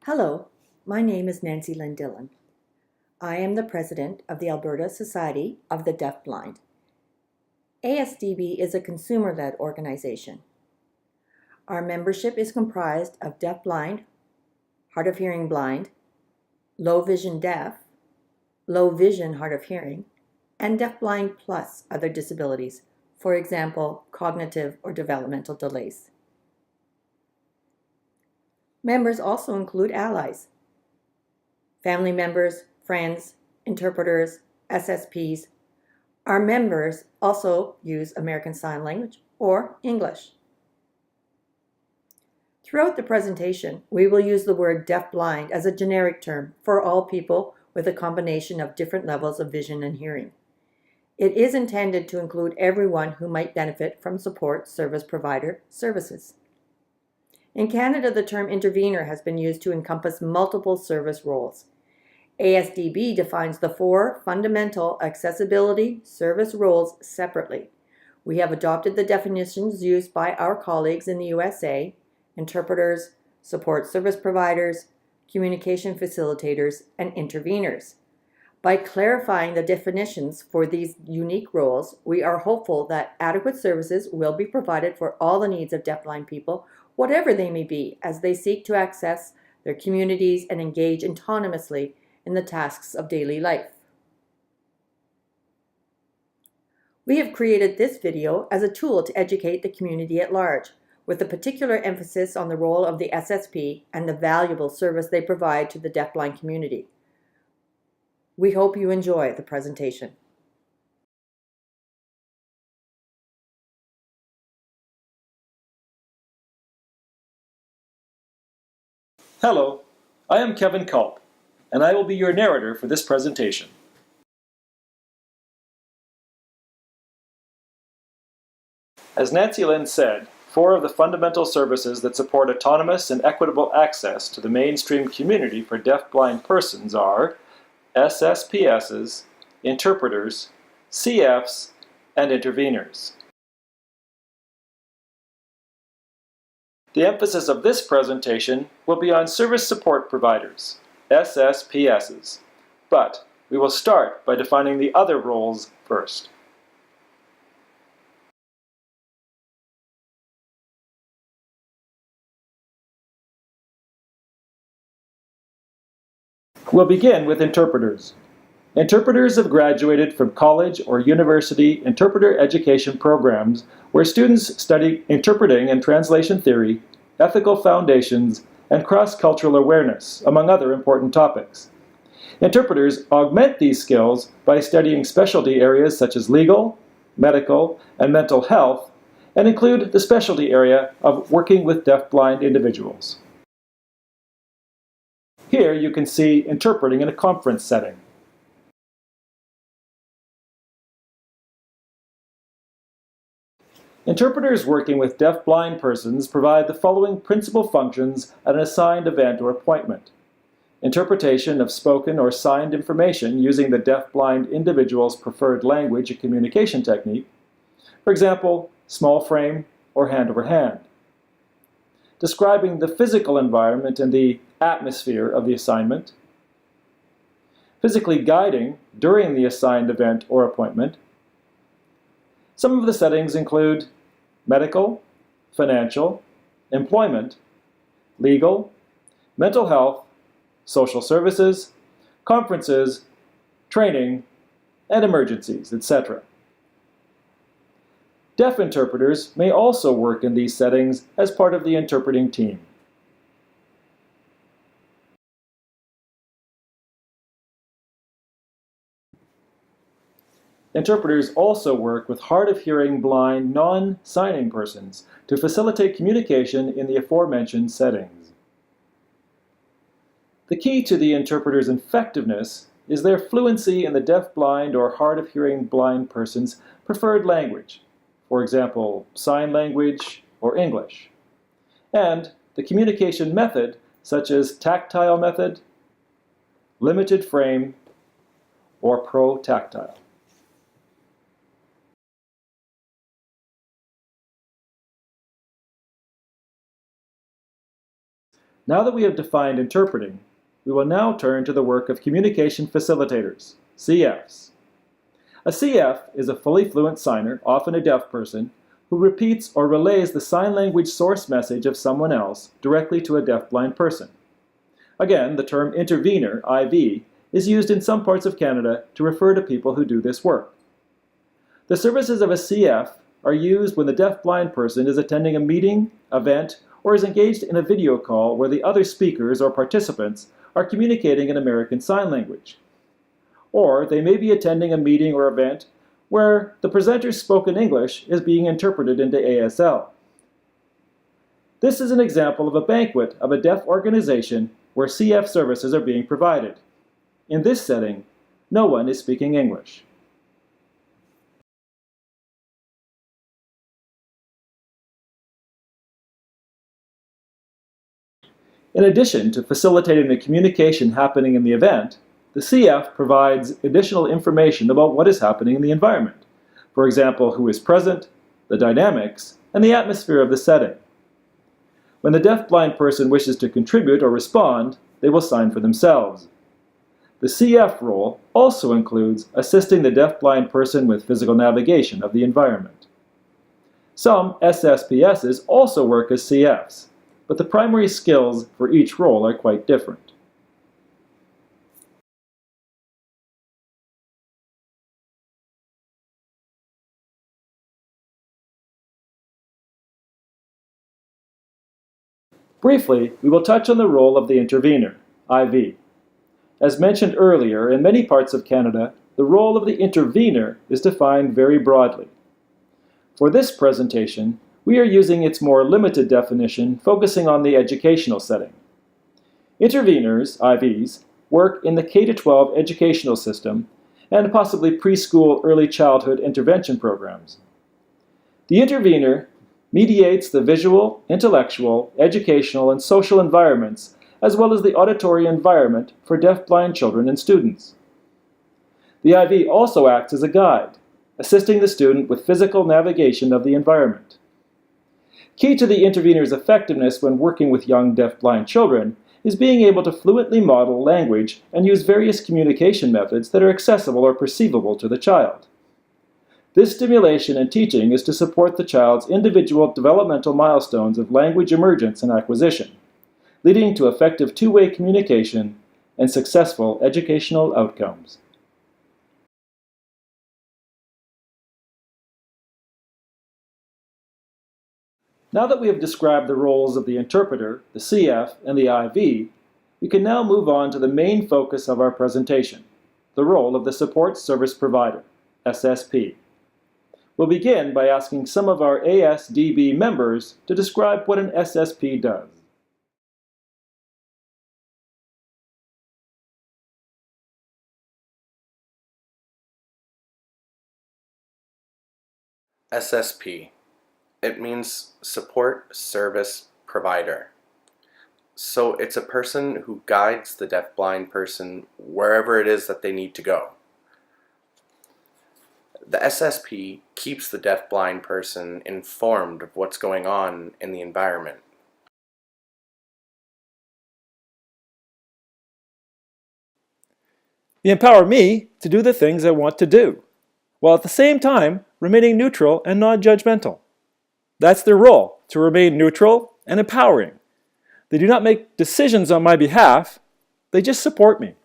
Hello, my name is Nancy Lynn Dillon. I am the president of the Alberta Society of the DeafBlind. ASDB is a consumer-led organization. Our membership is comprised of deafblind, hard of hearing blind, low vision deaf, low vision hard of hearing, and deafblind plus other disabilities, for example, cognitive or developmental delays. Members also include allies, family members, friends, interpreters, SSPs. Our members also use American Sign Language or English. Throughout the presentation, we will use the word deafblind as a generic term for all people with a combination of different levels of vision and hearing. It is intended to include everyone who might benefit from support service provider services. In Canada, the term intervener has been used to encompass multiple service roles. ASDB defines the four fundamental accessibility service roles separately. We have adopted the definitions used by our colleagues in the USA: interpreters, support service providers, communication facilitators, and interveners. By clarifying the definitions for these unique roles, we are hopeful that adequate services will be provided for all the needs of deafblind people, whatever they may be, as they seek to access their communities and engage autonomously in the tasks of daily life. We have created this video as a tool to educate the community at large, with a particular emphasis on the role of the SSP and the valuable service they provide to the deafblind community. We hope you enjoy the presentation. Hello, I am Kevin Culp, and I will be your narrator for this presentation. As Nancy Lynn said, four of the fundamental services that support autonomous and equitable access to the mainstream community for deafblind persons are SSPSs, interpreters, CFs, and interveners. The emphasis of this presentation will be on service support providers, SSPSs, but we will start by defining the other roles first. We'll begin with interpreters. Interpreters have graduated from college or university interpreter education programs where students study interpreting and translation theory, ethical foundations, and cross-cultural awareness, among other important topics. Interpreters augment these skills by studying specialty areas such as legal, medical, and mental health, and include the specialty area of working with deafblind individuals. Here you can see interpreting in a conference setting. Interpreters working with deafblind persons provide the following principal functions at an assigned event or appointment: interpretation of spoken or signed information using the deafblind individual's preferred language and communication technique, for example, small frame or hand-over-hand. Describing the physical environment and the atmosphere of the assignment. Physically guiding during the assigned event or appointment. Some of the settings include medical, financial, employment, legal, mental health, social services, conferences, training, and emergencies, etc. Deaf interpreters may also work in these settings as part of the interpreting team. Interpreters also work with hard-of-hearing blind non-signing persons to facilitate communication in the aforementioned settings. The key to the interpreter's effectiveness is their fluency in the deaf-blind or hard-of-hearing blind person's preferred language, for example, sign language or English, and the communication method such as tactile method, limited frame, or pro-tactile. Now that we have defined interpreting, we will now turn to the work of communication facilitators, CFs. A CF is a fully fluent signer, often a deaf person, who repeats or relays the sign language source message of someone else directly to a deafblind person. Again, the term intervener, IV, is used in some parts of Canada to refer to people who do this work. The services of a CF are used when the deafblind person is attending a meeting, event, or is engaged in a video call where the other speakers or participants are communicating in American Sign Language. Or they may be attending a meeting or event where the presenter's spoken English is being interpreted into ASL. This is an example of a banquet of a deaf organization where CF services are being provided. In this setting, no one is speaking English. In addition to facilitating the communication happening in the event, the CF provides additional information about what is happening in the environment. For example, who is present, the dynamics, and the atmosphere of the setting. When the deafblind person wishes to contribute or respond, they will sign for themselves. The CF role also includes assisting the deafblind person with physical navigation of the environment. Some SSPSs also work as CFs, but the primary skills for each role are quite different. Briefly, we will touch on the role of the intervener, IV. As mentioned earlier, in many parts of Canada, the role of the intervener is defined very broadly. For this presentation, we are using its more limited definition, focusing on the educational setting. Interveners, IVs, work in the K-12 educational system and possibly preschool early childhood intervention programs. The intervener mediates the visual, intellectual, educational, and social environments, as well as the auditory environment for deafblind children and students. The IV also acts as a guide, assisting the student with physical navigation of the environment. Key to the intervener's effectiveness when working with young deafblind children is being able to fluently model language and use various communication methods that are accessible or perceivable to the child. This stimulation and teaching is to support the child's individual developmental milestones of language emergence and acquisition, leading to effective two-way communication and successful educational outcomes. Now that we have described the roles of the interpreter, the CF, and the IV, we can now move on to the main focus of our presentation, the role of the Support Service Provider, SSP. We'll begin by asking some of our ASDB members to describe what an SSP does. SSP. It means Support Service Provider. So it's a person who guides the deafblind person wherever it is that they need to go. The SSP keeps the deafblind person informed of what's going on in the environment. They empower me to do the things I want to do, while at the same time remaining neutral and non-judgmental. That's their role, to remain neutral and empowering. They do not make decisions on my behalf, they just support me.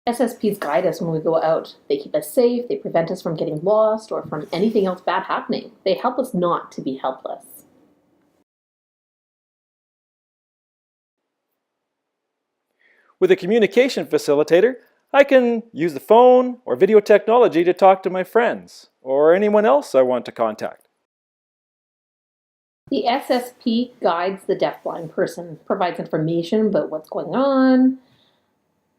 SSPs guide us when we go out. They keep us safe, they prevent us from getting lost or from anything else bad happening. They help us not to be helpless. With a communication facilitator, I can use the phone or video technology to talk to my friends or anyone else I want to contact. The SSP guides the deafblind person, provides information about what's going on.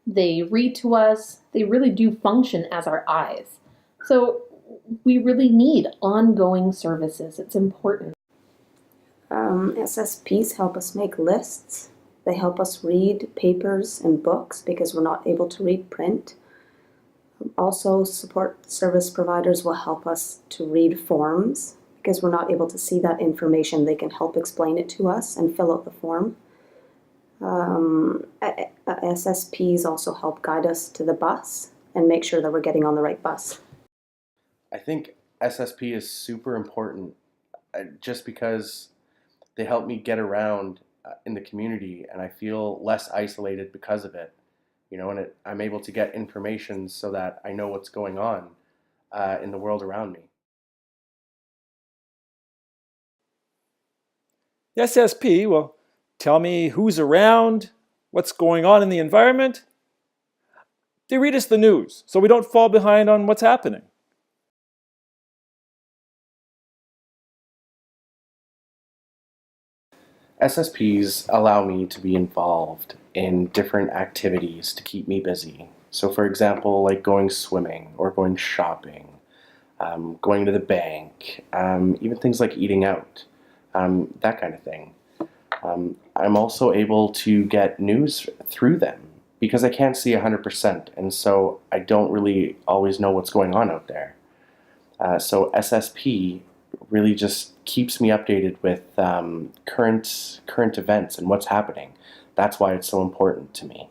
They read to us. They really do function as our eyes. So we really need ongoing services. It's important. SSPs help us make lists. They help us read papers and books because we're not able to read print. Also, support service providers will help us to read forms because we're not able to see that information. They can help explain it to us and fill out the form. SSPs also help guide us to the bus and make sure that we're getting on the right bus. I think SSP is super important just because they help me get around in the community, and I feel less isolated because of it. And I'm able to get information so that I know what's going on in the world around me. The SSP will tell me who's around, what's going on in the environment. They read us the news so we don't fall behind on what's happening. SSPs allow me to be involved in different activities to keep me busy. So for example, like going swimming or going shopping, going to the bank, even things like eating out, that kind of thing. I'm also able to get news through them because I can't see 100%, and so I don't really always know what's going on out there. So SSP really just keeps me updated with current events and what's happening. That's why it's so important to me.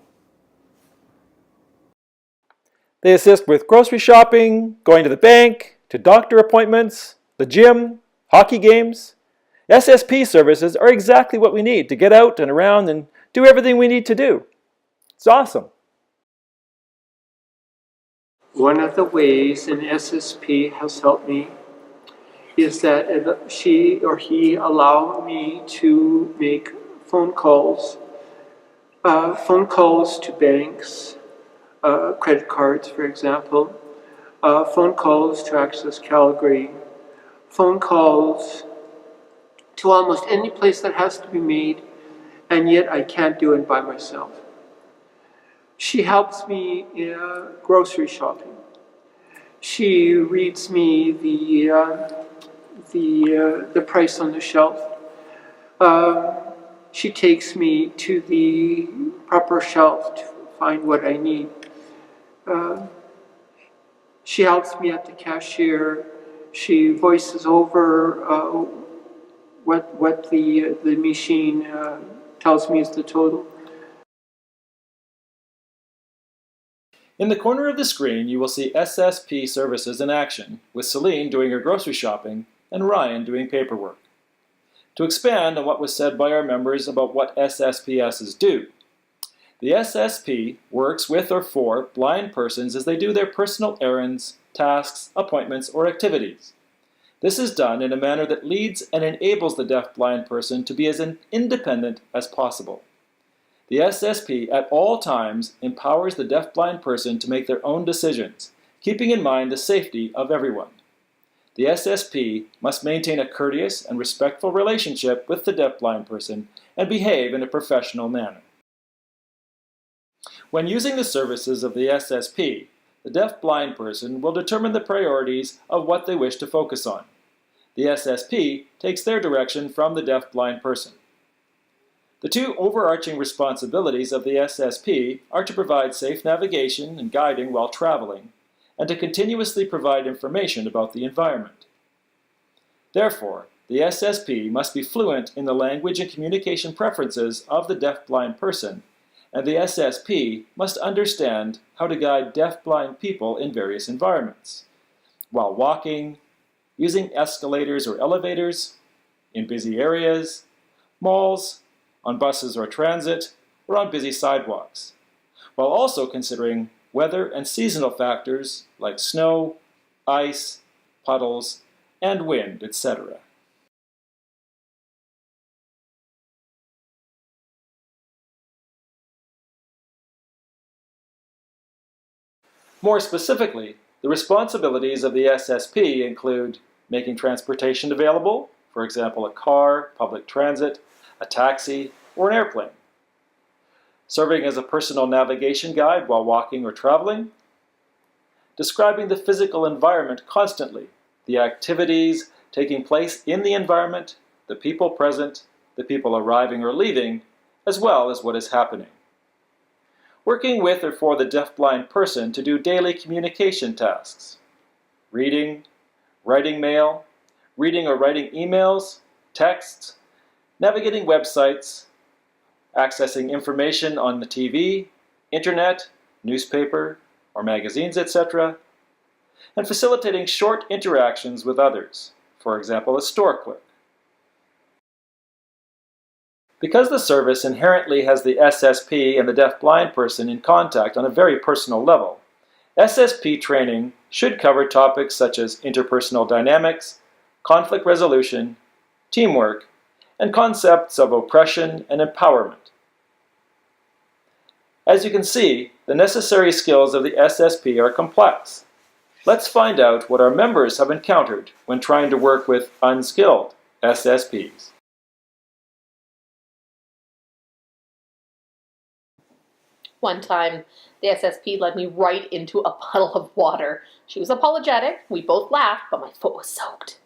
They assist with grocery shopping, going to the bank, to doctor appointments, the gym, hockey games. SSP services are exactly what we need to get out and around and do everything we need to do. It's awesome. One of the ways an SSP has helped me is that she or he allow me to make phone calls to banks, credit cards, for example, phone calls to Access Calgary, phone calls to almost any place that has to be made, and yet I can't do it by myself. She helps me in grocery shopping. She reads me the price on the shelf. She takes me to the proper shelf to find what I need. She helps me at the cashier. She voices over what the machine tells me is the total. In the corner of the screen, you will see SSP services in action, with Celine doing her grocery shopping and Ryan doing paperwork. To expand on what was said by our members about what SSPSs do, the SSP works with or for blind persons as they do their personal errands, tasks, appointments, or activities. This is done in a manner that leads and enables the deaf-blind person to be as independent as possible. The SSP at all times empowers the deaf-blind person to make their own decisions, keeping in mind the safety of everyone. The SSP must maintain a courteous and respectful relationship with the deaf-blind person and behave in a professional manner. When using the services of the SSP, the deaf-blind person will determine the priorities of what they wish to focus on. The SSP takes their direction from the deaf-blind person. The two overarching responsibilities of the SSP are to provide safe navigation and guiding while traveling, and to continuously provide information about the environment. Therefore, the SSP must be fluent in the language and communication preferences of the deaf-blind person, and the SSP must understand how to guide deaf-blind people in various environments, while walking, using escalators or elevators, in busy areas, malls, on buses or transit, or on busy sidewalks, while also considering weather and seasonal factors like snow, ice, puddles, and wind, etc. More specifically, the responsibilities of the SSP include making transportation available, for example, a car, public transit, a taxi, or an airplane. Serving as a personal navigation guide while walking or traveling. Describing the physical environment constantly, the activities taking place in the environment, the people present, the people arriving or leaving, as well as what is happening. Working with or for the deaf-blind person to do daily communication tasks. Reading, writing mail, reading or writing emails, texts, navigating websites, accessing information on the TV, internet, newspaper, or magazines, etc., and facilitating short interactions with others, for example, a store clerk. Because the service inherently has the SSP and the deaf-blind person in contact on a very personal level, SSP training should cover topics such as interpersonal dynamics, conflict resolution, teamwork, and concepts of oppression and empowerment. As you can see, the necessary skills of the SSP are complex. Let's find out what our members have encountered when trying to work with unskilled SSPs. One time, the SSP led me right into a puddle of water. She was apologetic, we both laughed, but my foot was soaked.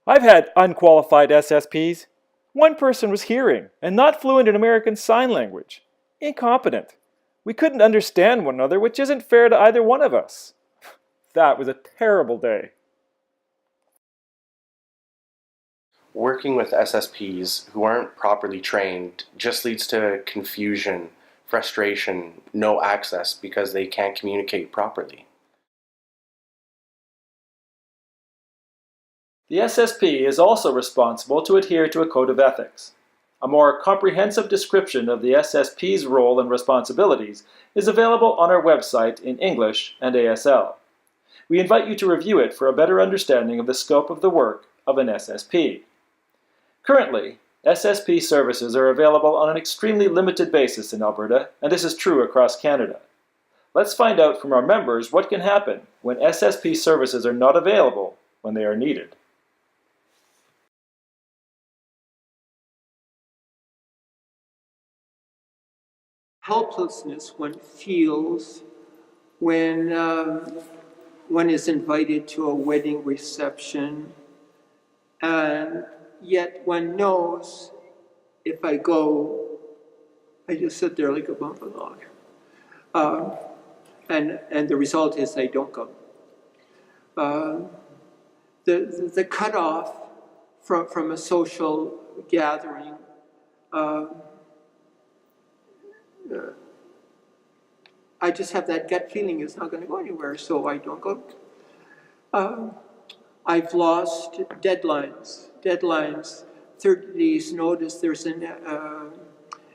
I've had unqualified SSPs. One person was hearing and not fluent in American Sign Language. Incompetent. We couldn't understand one another, which isn't fair to either one of us. That was a terrible day. Working with SSPs who aren't properly trained just leads to confusion, frustration, no access because they can't communicate properly. The SSP is also responsible to adhere to a code of ethics. A more comprehensive description of the SSP's role and responsibilities is available on our website in English and ASL. We invite you to review it for a better understanding of the scope of the work of an SSP. Currently, SSP services are available on an extremely limited basis in Alberta, and this is true across Canada. Let's find out from our members what can happen when SSP services are not available when they are needed. Helplessness one feels when one is invited to a wedding reception, and yet one knows if I go, I just sit there like a bump of log. And the result is I don't go. The cutoff from a social gathering, I just have that gut feeling it's not going to go anywhere, so I don't go. I've lost deadlines, 30 days notice there's an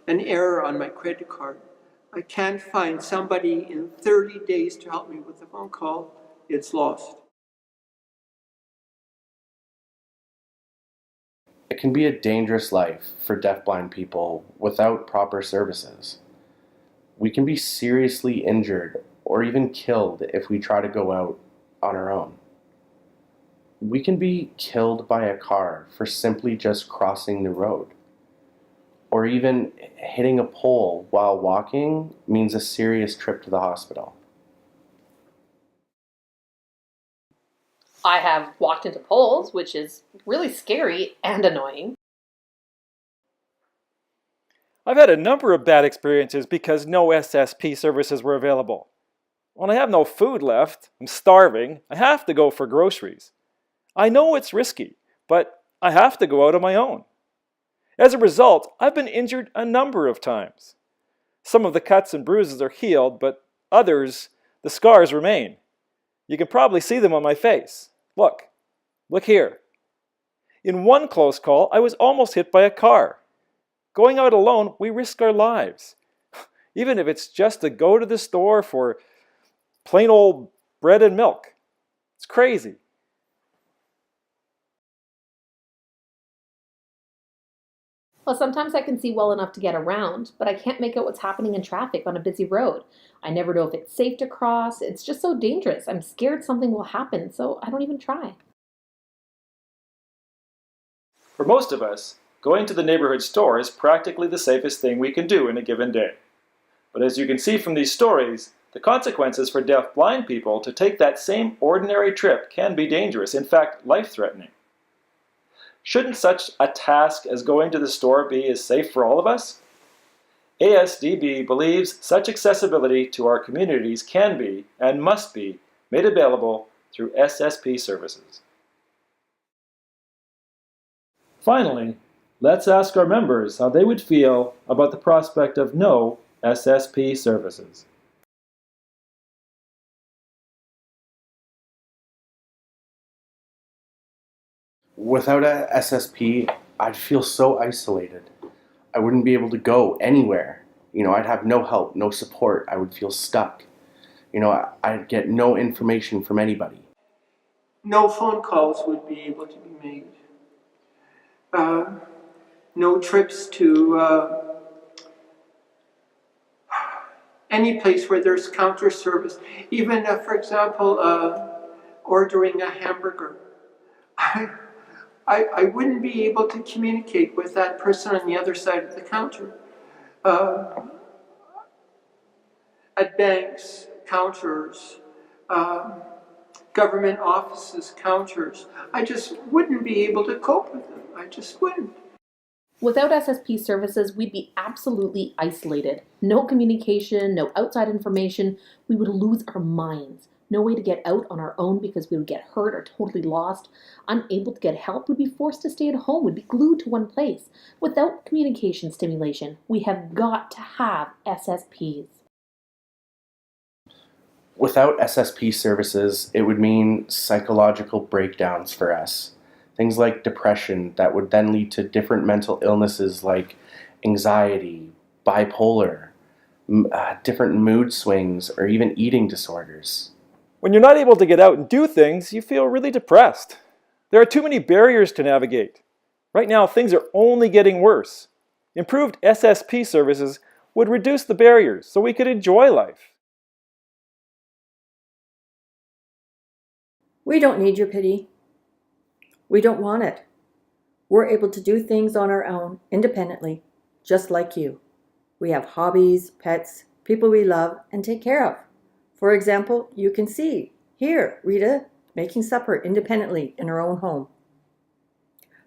error on my credit card. I can't find somebody in 30 days to help me with the phone call, it's lost. It can be a dangerous life for deafblind people without proper services. We can be seriously injured or even killed if we try to go out on our own. We can be killed by a car for simply just crossing the road. Or even hitting a pole while walking means a serious trip to the hospital. I have walked into poles, which is really scary and annoying. I've had a number of bad experiences because no SSP services were available. When I have no food left, I'm starving, I have to go for groceries. I know it's risky, but I have to go out on my own. As a result, I've been injured a number of times. Some of the cuts and bruises are healed, but others, the scars remain. You can probably see them on my face. Look here. In one close call, I was almost hit by a car. Going out alone, we risk our lives. Even if it's just to go to the store for plain old bread and milk. It's crazy. Well, sometimes I can see well enough to get around, but I can't make out what's happening in traffic on a busy road. I never know if it's safe to cross. It's just so dangerous. I'm scared something will happen, so I don't even try. For most of us, going to the neighborhood store is practically the safest thing we can do in a given day. But as you can see from these stories, the consequences for deaf-blind people to take that same ordinary trip can be dangerous, in fact, life-threatening. Shouldn't such a task as going to the store be as safe for all of us? ASDB believes such accessibility to our communities can be, and must be, made available through SSP services. Finally, let's ask our members how they would feel about the prospect of no SSP services. Without a SSP, I'd feel so isolated. I wouldn't be able to go anywhere. I'd have no help, no support. I would feel stuck. I'd get no information from anybody. No phone calls would be able to be made. No trips to any place where there's counter service. Even, for example, ordering a hamburger. I wouldn't be able to communicate with that person on the other side of the counter. At banks, counters, government offices, counters, I just wouldn't be able to cope with them. I just wouldn't. Without SSP services, we'd be absolutely isolated. No communication, no outside information. We would lose our minds. No way to get out on our own because we would get hurt or totally lost. Unable to get help, we'd be forced to stay at home. We'd be glued to one place. Without communication stimulation, we have got to have SSPs. Without SSP services, it would mean psychological breakdowns for us. Things like depression that would then lead to different mental illnesses like anxiety, bipolar, different mood swings, or even eating disorders. When you're not able to get out and do things, you feel really depressed. There are too many barriers to navigate. Right now, things are only getting worse. Improved SSP services would reduce the barriers so we could enjoy life. We don't need your pity. We don't want it. We're able to do things on our own, independently, just like you. We have hobbies, pets, people we love and take care of. For example, you can see, here, Rita, making supper independently in her own home.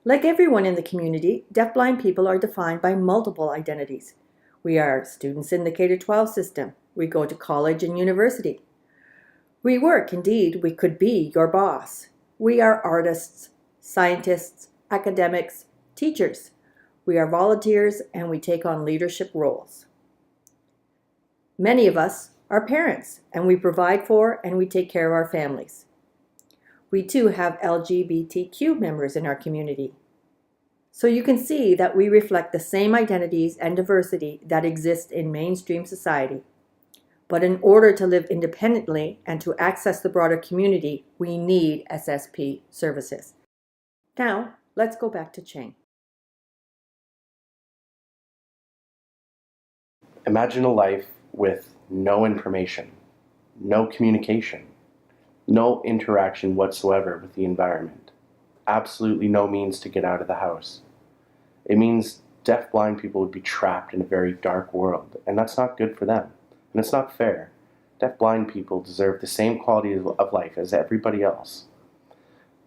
Like everyone in the community, deafblind people are defined by multiple identities. We are students in the K-12 system. We go to college and university. We work, indeed, we could be your boss. We are artists, scientists, academics, teachers. We are volunteers and we take on leadership roles. Many of us are parents and we provide for and we take care of our families. We too have LGBTQ members in our community. So you can see that we reflect the same identities and diversity that exist in mainstream society. But in order to live independently and to access the broader community, we need SSP services. Now, let's go back to Cheng. Imagine a life with no information, no communication, no interaction whatsoever with the environment, absolutely no means to get out of the house. It means deaf-blind people would be trapped in a very dark world, and that's not good for them, and it's not fair. Deaf-blind people deserve the same quality of life as everybody else.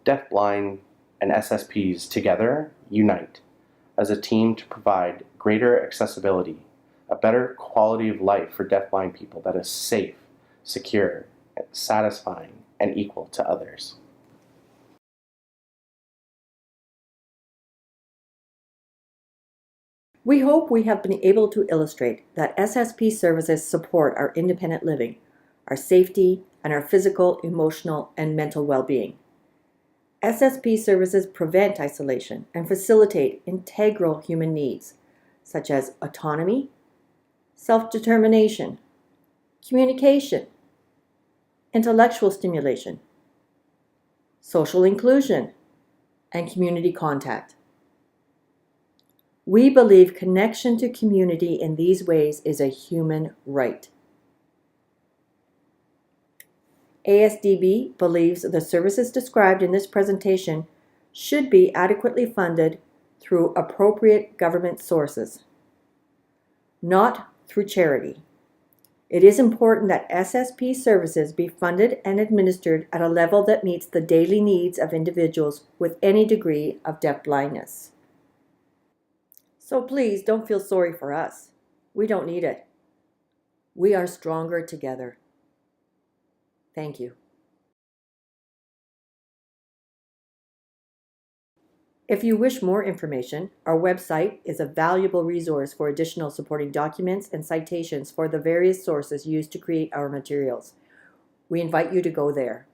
Deaf-blind and SSPs together unite as a team to provide greater accessibility, a better quality of life for deaf-blind people that is safe, secure, satisfying, and equal to others. We hope we have been able to illustrate that SSP services support our independent living, our safety, and our physical, emotional, and mental well-being. SSP services prevent isolation and facilitate integral human needs, such as autonomy, self-determination, communication, intellectual stimulation, social inclusion, and community contact. We believe connection to community in these ways is a human right. ASDB believes the services described in this presentation should be adequately funded through appropriate government sources, not through charity. It is important that SSP services be funded and administered at a level that meets the daily needs of individuals with any degree of deafblindness. So please don't feel sorry for us. We don't need it. We are stronger together. Thank you. If you wish more information, our website is a valuable resource for additional supporting documents and citations for the various sources used to create our materials. We invite you to go there.